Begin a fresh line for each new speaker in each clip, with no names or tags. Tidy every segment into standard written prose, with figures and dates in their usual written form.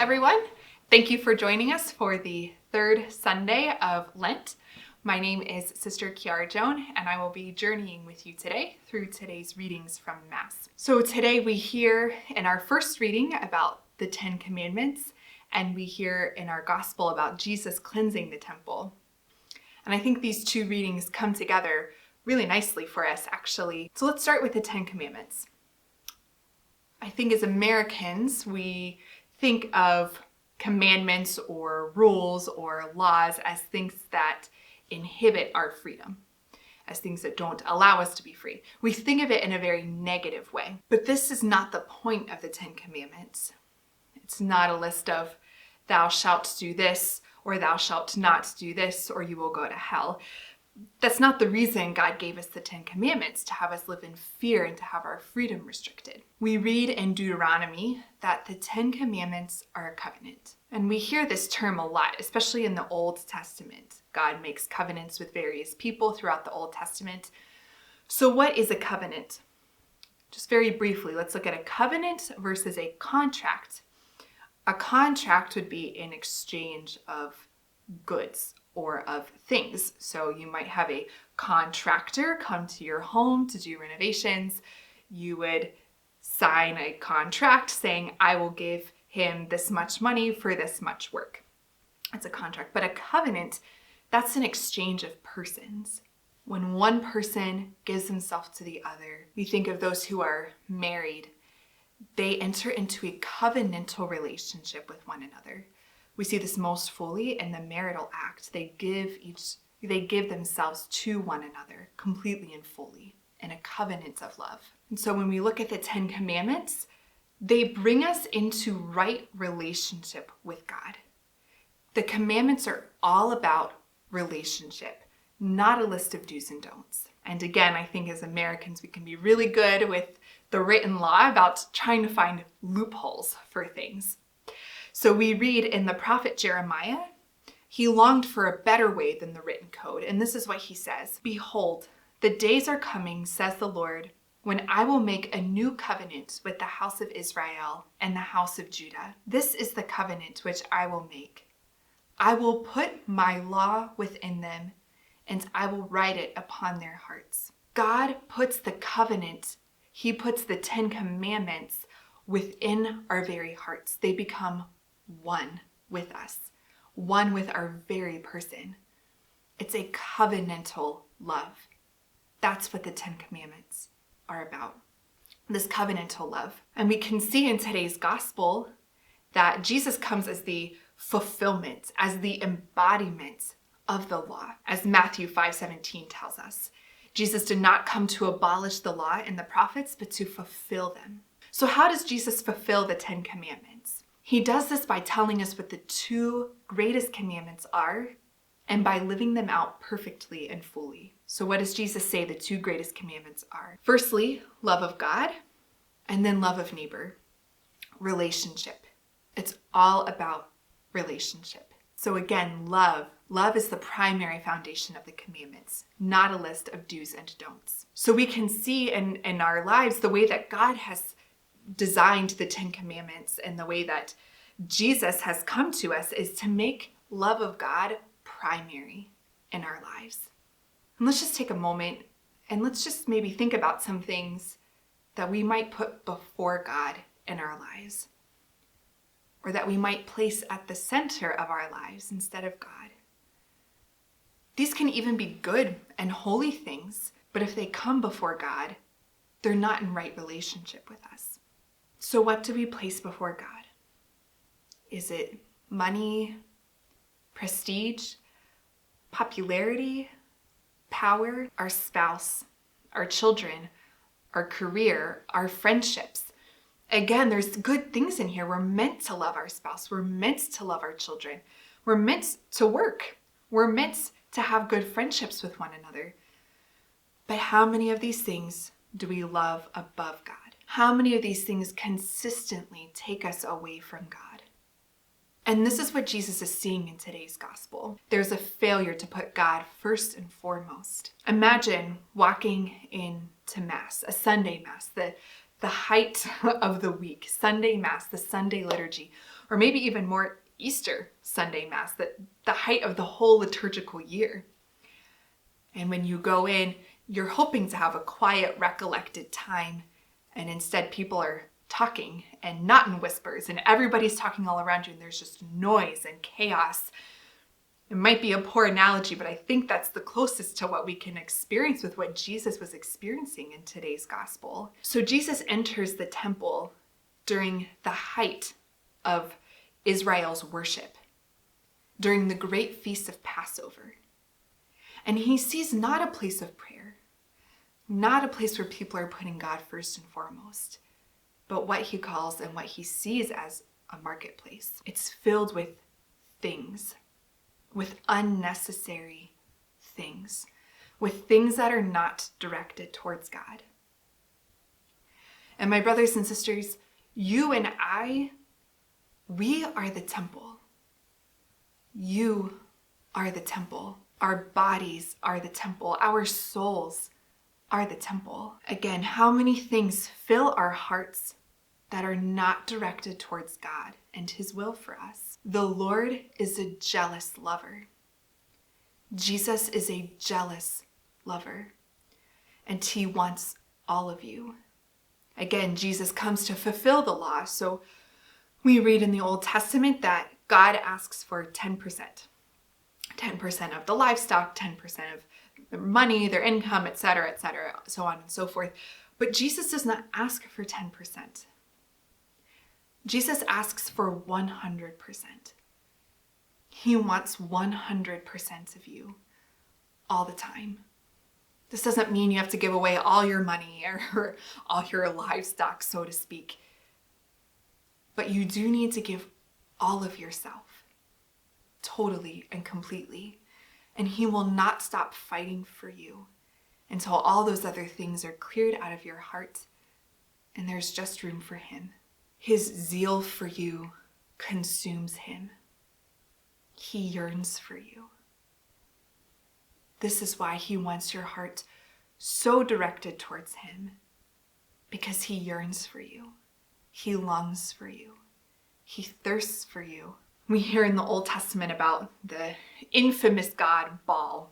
everyone. Thank you for joining us for the third Sunday of Lent. My name is Sister Chiara Joan, and I will be journeying with you today through today's readings from Mass. So today we hear in our first reading about the Ten Commandments, and we hear in our Gospel about Jesus cleansing the temple. And I think these two readings come together really nicely for us, actually. So let's start with the Ten Commandments. I think as Americans, we think of commandments or rules or laws as things that inhibit our freedom, as things that don't allow us to be free. We think of it in a very negative way. But this is not the point of the Ten Commandments. It's not a list of thou shalt do this or thou shalt not do this or you will go to hell. That's not the reason God gave us the Ten Commandments, to have us live in fear and to have our freedom restricted. We read in Deuteronomy that the Ten Commandments are a covenant. And we hear this term a lot, especially in the Old Testament. God makes covenants with various people throughout the Old Testament. So what is a covenant? Just very briefly, let's look at a covenant versus a contract. A contract would be an exchange of goods or of things. So you might have a contractor come to your home to do renovations. You would sign a contract saying, I will give him this much money for this much work. It's a contract. But a covenant, that's an exchange of persons. When one person gives himself to the other, we think of those who are married. They enter into a covenantal relationship with one another. We see this most fully in the marital act. They give themselves to one another completely and fully in a covenant of love. And so when we look at the Ten Commandments, they bring us into right relationship with God. The commandments are all about relationship, not a list of do's and don'ts. And again, I think as Americans, we can be really good with the written law about trying to find loopholes for things. So we read in the prophet Jeremiah, he longed for a better way than the written code. And this is what he says, Behold, the days are coming, says the Lord, when I will make a new covenant with the house of Israel and the house of Judah. This is the covenant which I will make. I will put my law within them, and I will write it upon their hearts. God puts the covenant, he puts the Ten Commandments within our very hearts. They become one with us, one with our very person. It's a covenantal love. That's what the Ten Commandments are about, this covenantal love. And we can see in today's gospel that Jesus comes as the fulfillment, as the embodiment of the law, as Matthew 5:17 tells us. Jesus did not come to abolish the law and the prophets, but to fulfill them. So how does Jesus fulfill the Ten Commandments? He does this by telling us what the two greatest commandments are and by living them out perfectly and fully. So what does Jesus say the two greatest commandments are? Firstly, love of God, and then love of neighbor. Relationship. It's all about relationship. So again, love. Love is the primary foundation of the commandments, not a list of do's and don'ts. So we can see in our lives the way that God has designed the Ten Commandments and the way that Jesus has come to us is to make love of God primary in our lives. And let's just take a moment and let's just maybe think about some things that we might put before God in our lives, or that we might place at the center of our lives instead of God. These can even be good and holy things, but if they come before God, they're not in right relationship with us. So what do we place before God? Is it money, prestige, popularity, power, our spouse, our children, our career, our friendships? Again, there's good things in here. We're meant to love our spouse. We're meant to love our children. We're meant to work. We're meant to have good friendships with one another. But how many of these things do we love above God? How many of these things consistently take us away from God? And this is what Jesus is seeing in today's gospel. There's a failure to put God first and foremost. Imagine walking into Mass, a Sunday Mass, the height of the week, Sunday Mass, the Sunday liturgy, or maybe even more Easter Sunday Mass, the height of the whole liturgical year. And when you go in, you're hoping to have a quiet, recollected time, and instead people are talking and not in whispers, and everybody's talking all around you, and there's just noise and chaos. It might be a poor analogy, but I think that's the closest to what we can experience with what Jesus was experiencing in today's gospel. So Jesus enters the temple during the height of Israel's worship, during the great feast of Passover. And he sees not a place of prayer, not a place where people are putting God first and foremost, but what he calls and what he sees as a marketplace. It's filled with things, with unnecessary things, with things that are not directed towards God. And my brothers and sisters, you and I, we are the temple. You are the temple. Our bodies are the temple. Our souls are the temple. Again, how many things fill our hearts that are not directed towards God and his will for us? The Lord is a jealous lover. Jesus is a jealous lover, and he wants all of you. Again, Jesus comes to fulfill the law. So we read in the Old Testament that God asks for 10%. 10% of the livestock, 10% of their money, their income, etc., so on and so forth. But Jesus does not ask for 10%. Jesus asks for 100%. He wants 100% of you all the time. This doesn't mean you have to give away all your money or all your livestock, so to speak. But you do need to give all of yourself, totally and completely. And he will not stop fighting for you until all those other things are cleared out of your heart and there's just room for him. His zeal for you consumes him. He yearns for you. This is why he wants your heart so directed towards him, because he yearns for you. He longs for you. He thirsts for you. We hear in the Old Testament about the infamous god Baal.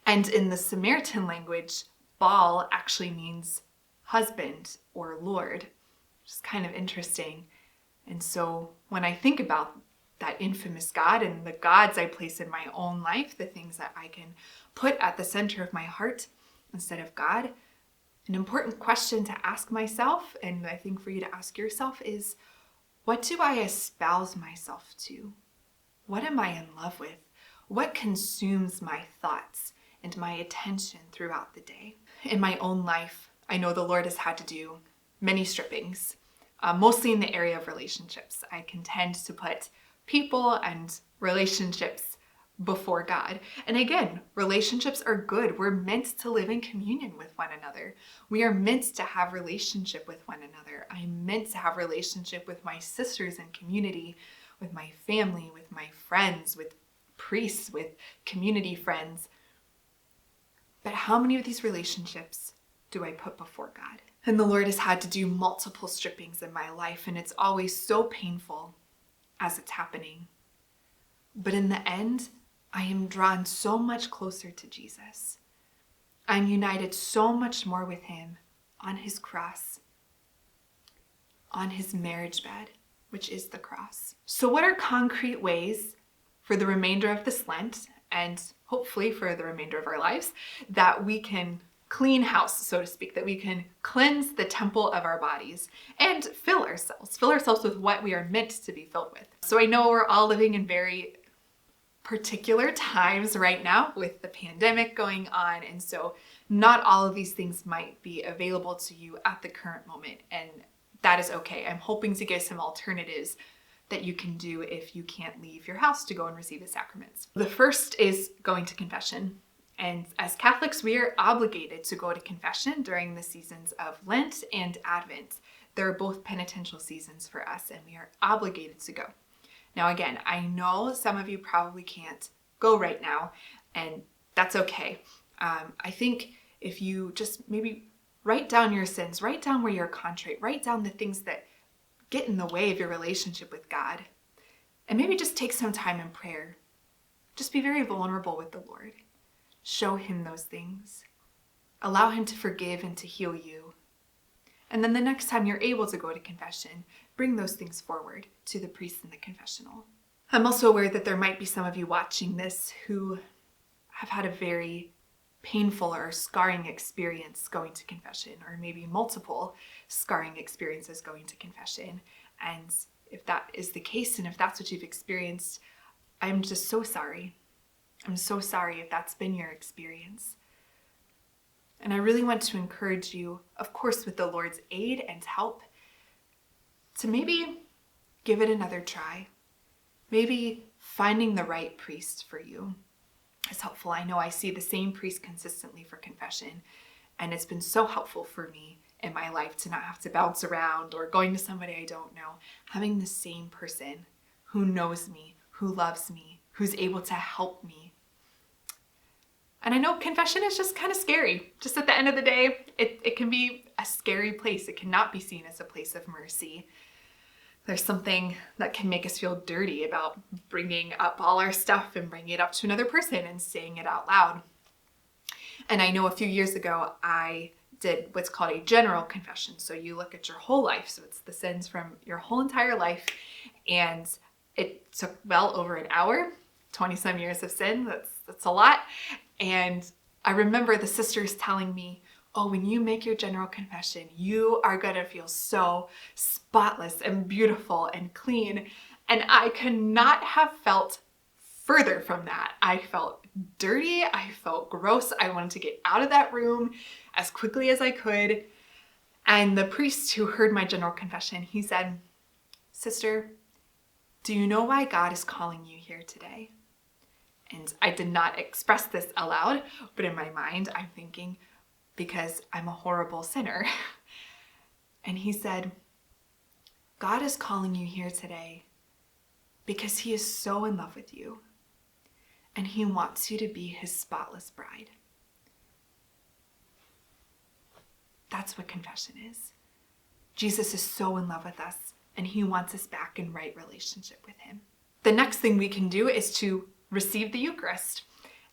And in the Samaritan language, Baal actually means husband or Lord, which is kind of interesting. And so when I think about that infamous god and the gods I place in my own life, the things that I can put at the center of my heart instead of God, an important question to ask myself, and I think for you to ask yourself, is what do I espouse myself to? What am I in love with? What consumes my thoughts and my attention throughout the day? In my own life, I know the Lord has had to do many strippings, mostly in the area of relationships. I can tend to put people and relationships before God. And again, relationships are good. We're meant to live in communion with one another. We are meant to have relationship with one another. I'm meant to have relationship with my sisters in community, with my family, with my friends, with priests, with community friends. But how many of these relationships do I put before God? And the Lord has had to do multiple strippings in my life, and it's always so painful as it's happening. But in the end, I am drawn so much closer to Jesus. I'm united so much more with him on his cross, on his marriage bed, which is the cross. So what are concrete ways for the remainder of this Lent, and hopefully for the remainder of our lives, that we can clean house, so to speak, that we can cleanse the temple of our bodies and fill ourselves with what we are meant to be filled with? So I know we're all living in very particular times right now with the pandemic going on, and so not all of these things might be available to you at the current moment, and that is okay. I'm hoping to give some alternatives that you can do if you can't leave your house to go and receive the sacraments. The first is going to confession. And as Catholics, we are obligated to go to confession during the seasons of Lent and Advent. They're both penitential seasons for us, and we are obligated to go. Now, again, I know some of you probably can't go right now, and that's okay. I think if you just maybe write down your sins, write down where you're contrite, write down the things that get in the way of your relationship with God. And maybe just take some time in prayer. Just be very vulnerable with the Lord. Show him those things. Allow him to forgive and to heal you. And then the next time you're able to go to confession, bring those things forward to the priest in the confessional. I'm also aware that there might be some of you watching this who have had a very painful or scarring experience going to confession, or maybe multiple scarring experiences going to confession. And if that is the case, and if that's what you've experienced, I'm just so sorry. I'm so sorry if that's been your experience. And I really want to encourage you, of course, with the Lord's aid and help, to maybe give it another try. Maybe finding the right priest for you is helpful. I know I see the same priest consistently for confession, and it's been so helpful for me in my life to not have to bounce around or going to somebody I don't know. Having the same person who knows me, who loves me, who's able to help me. And I know confession is just kind of scary. Just at the end of the day, it can be a scary place. It cannot be seen as a place of mercy. There's something that can make us feel dirty about bringing up all our stuff and bringing it up to another person and saying it out loud. And I know a few years ago, I did what's called a general confession. So you look at your whole life. So it's the sins from your whole entire life. And it took well over an hour, 20 some years of sin. That's a lot. And I remember the sisters telling me, oh, when you make your general confession, you are going to feel so spotless and beautiful and clean. And I could not have felt further from that. I felt dirty. I felt gross. I wanted to get out of that room as quickly as I could. And the priest who heard my general confession, he said, "Sister, do you know why God is calling you here today?" And I did not express this aloud, but in my mind, I'm thinking, because I'm a horrible sinner. And he said, God is calling you here today because he is so in love with you, and he wants you to be his spotless bride. That's what confession is. Jesus is so in love with us, and he wants us back in right relationship with him. The next thing we can do is to receive the Eucharist.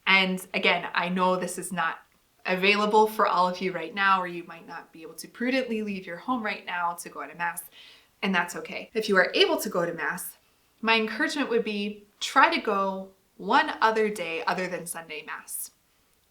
And again, I know this is not available for all of you right now, or you might not be able to prudently leave your home right now to go to Mass, and that's okay. If you are able to go to Mass, my encouragement would be try to go one other day other than Sunday Mass.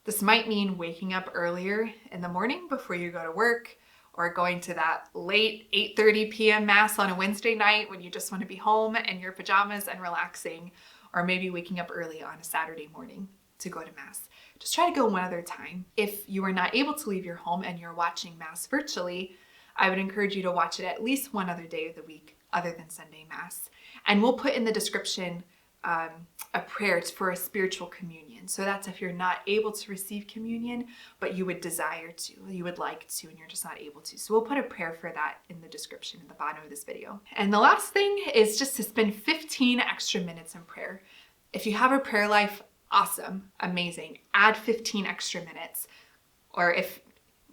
This might mean waking up earlier in the morning before you go to work, or going to that late 8:30 p.m. Mass on a Wednesday night when you just want to be home in your pajamas and relaxing, or maybe waking up early on a Saturday morning to go to Mass. Just try to go one other time. If you are not able to leave your home and you're watching Mass virtually, I would encourage you to watch it at least one other day of the week other than Sunday Mass. And we'll put in the description a prayer for a spiritual communion. So that's if you're not able to receive communion, but you would desire to, you would like to, and you're just not able to. So we'll put a prayer for that in the description at the bottom of this video. And the last thing is just to spend 15 extra minutes in prayer. If you have a prayer life, awesome, amazing. Add 15 extra minutes. Or if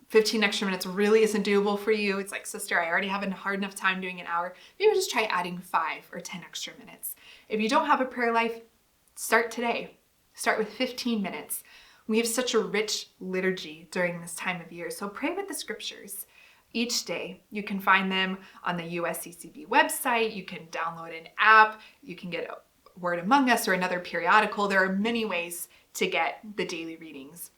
15 extra minutes really isn't doable for you, it's like, sister, I already have a hard enough time doing an hour. Maybe just try adding 5 or 10 extra minutes. If you don't have a prayer life, start today. Start with 15 minutes. We have such a rich liturgy during this time of year, so pray with the scriptures each day. You can find them on the USCCB website. You can download an app. You can get a Word Among Us or another periodical. There are many ways to get the daily readings.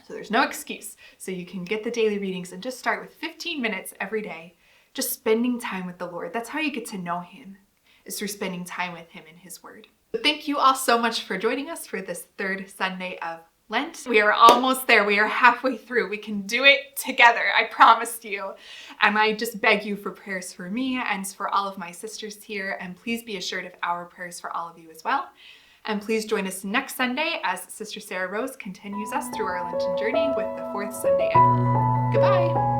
So there's no excuse. So you can get the daily readings and just start with 15 minutes every day, just spending time with the Lord. That's how you get to know him, is through spending time with him in his word. But thank you all so much for joining us for this third Sunday of Lent. We are almost there. We are halfway through. We can do it together. I promised you. And I just beg you for prayers for me and for all of my sisters here. And please be assured of our prayers for all of you as well. And please join us next Sunday as Sister Sarah Rose continues us through our Lenten journey with the fourth Sunday of Lent. Goodbye.